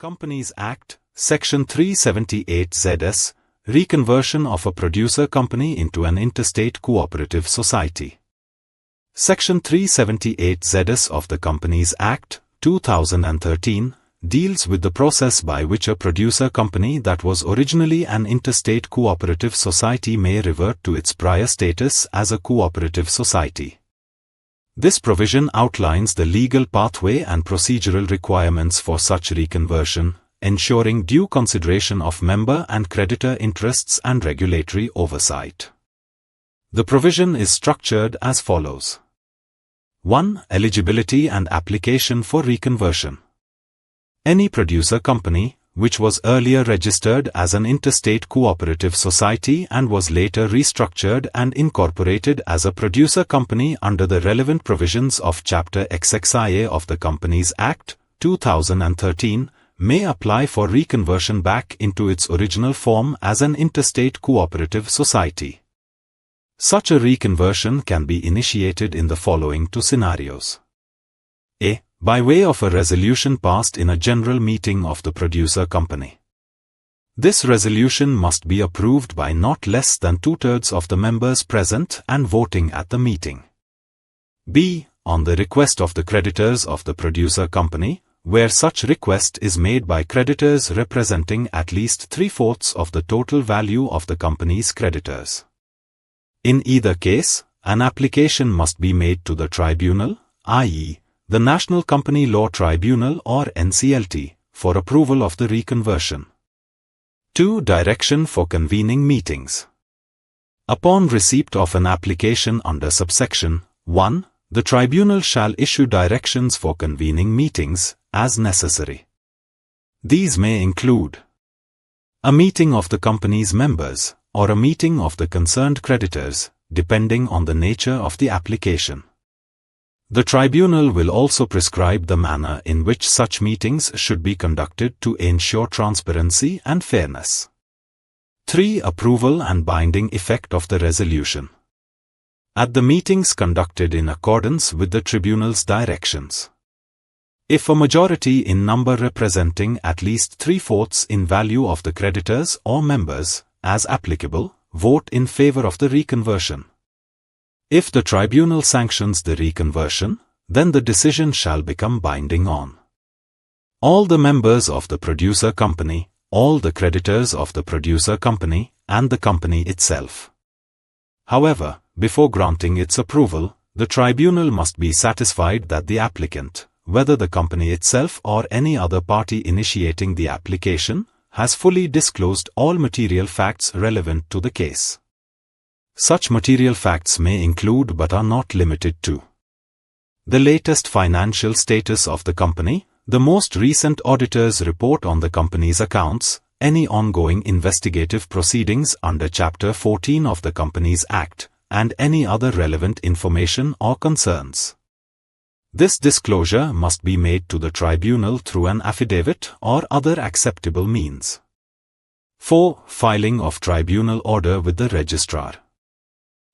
Companies Act, Section 378 ZS, Reconversion of a producer company into an interstate cooperative society. Section 378 ZS of the Companies Act, 2013, deals with the process by which a producer company that was originally an interstate cooperative society may revert to its prior status as a cooperative society. This provision outlines the legal pathway and procedural requirements for such reconversion, ensuring due consideration of member and creditor interests and regulatory oversight. The provision is structured as follows. 1. Eligibility and application for reconversion. Any producer company, which was earlier registered as an interstate cooperative society and was later restructured and incorporated as a producer company under the relevant provisions of Chapter XXIA of the Companies Act, 2013, may apply for reconversion back into its original form as an interstate cooperative society. Such a reconversion can be initiated in the following two scenarios. A. By way of a resolution passed in a general meeting of the producer company. This resolution must be approved by not less than 2/3 of the members present and voting at the meeting. B. On the request of the creditors of the producer company, where such request is made by creditors representing at least 3/4 of the total value of the company's creditors. In either case, an application must be made to the tribunal, i.e., the National Company Law Tribunal or NCLT, for approval of the reconversion. 2. Direction for convening meetings. Upon receipt of an application under subsection 1, the tribunal shall issue directions for convening meetings, as necessary. These may include a meeting of the company's members, or a meeting of the concerned creditors, depending on the nature of the application. The tribunal will also prescribe the manner in which such meetings should be conducted to ensure transparency and fairness. 3. Approval and binding effect of the resolution. At the meetings conducted in accordance with the tribunal's directions. If a majority in number representing at least 3/4 in value of the creditors or members, as applicable, vote in favor of the reconversion. If the tribunal sanctions the reconversion, then the decision shall become binding on all the members of the producer company, all the creditors of the producer company, and the company itself. However, before granting its approval, the tribunal must be satisfied that the applicant, whether the company itself or any other party initiating the application, has fully disclosed all material facts relevant to the case. Such material facts may include but are not limited to the latest financial status of the company, the most recent auditor's report on the company's accounts, any ongoing investigative proceedings under Chapter 14 of the Companies Act, and any other relevant information or concerns. This disclosure must be made to the tribunal through an affidavit or other acceptable means. 4. Filing of tribunal order with the registrar.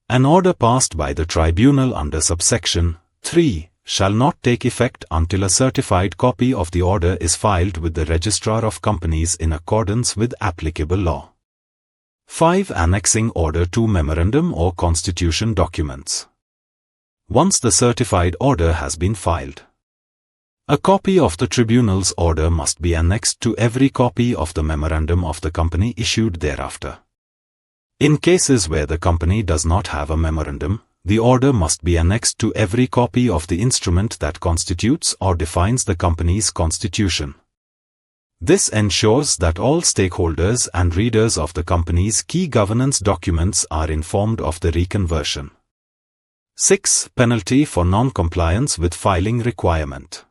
An order passed by the tribunal under subsection 3 shall not take effect until a certified copy of the order is filed with the registrar of companies in accordance with applicable law. 5. Annexing order to memorandum or constitution documents. Once the certified order has been filed, a copy of the tribunal's order must be annexed to every copy of the memorandum of the company issued thereafter. In cases where the company does not have a memorandum, the order must be annexed to every copy of the instrument that constitutes or defines the company's constitution. This ensures that all stakeholders and readers of the company's key governance documents are informed of the reconversion. 6. Penalty for non-compliance with filing requirement.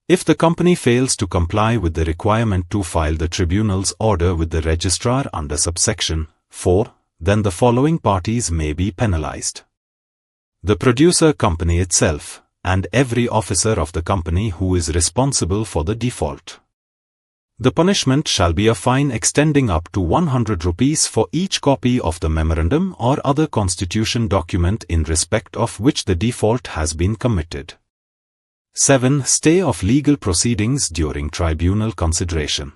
If the company fails to comply with the requirement to file the tribunal's order with the registrar under subsection 4, then the following parties may be penalized: the producer company itself, and every officer of the company who is responsible for the default. The punishment shall be a fine extending up to 100 rupees for each copy of the memorandum or other constitution document in respect of which the default has been committed. 7. Stay of legal proceedings during tribunal consideration.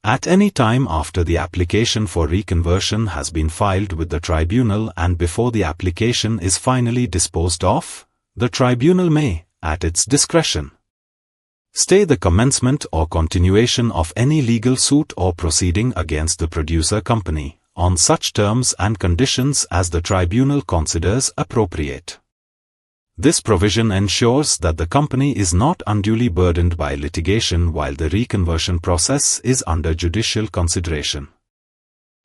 At any time after the application for reconversion has been filed with the tribunal and before the application is finally disposed of, the tribunal may, at its discretion, stay the commencement or continuation of any legal suit or proceeding against the producer company, on such terms and conditions as the tribunal considers appropriate. This provision ensures that the company is not unduly burdened by litigation while the reconversion process is under judicial consideration.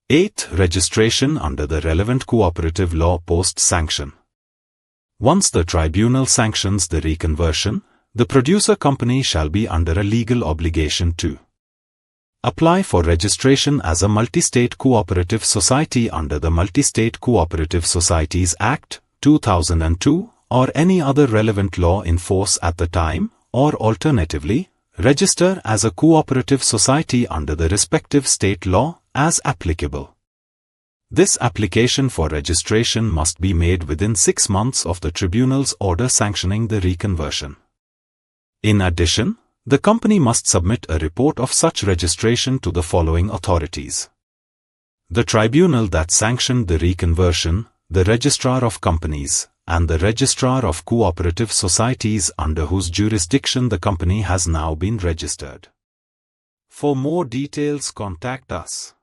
8. Registration under the relevant cooperative law post-sanction. Once the tribunal sanctions the reconversion, the producer company shall be under a legal obligation to apply for registration as a multi-state cooperative society under the Multi-State Cooperative Societies Act, 2002, or any other relevant law in force at the time, or alternatively, register as a cooperative society under the respective state law, as applicable. This application for registration must be made within 6 months of the tribunal's order sanctioning the reconversion. In addition, the company must submit a report of such registration to the following authorities: the tribunal that sanctioned the reconversion, the Registrar of Companies, and the Registrar of Cooperative Societies under whose jurisdiction the company has now been registered. For more details, contact us.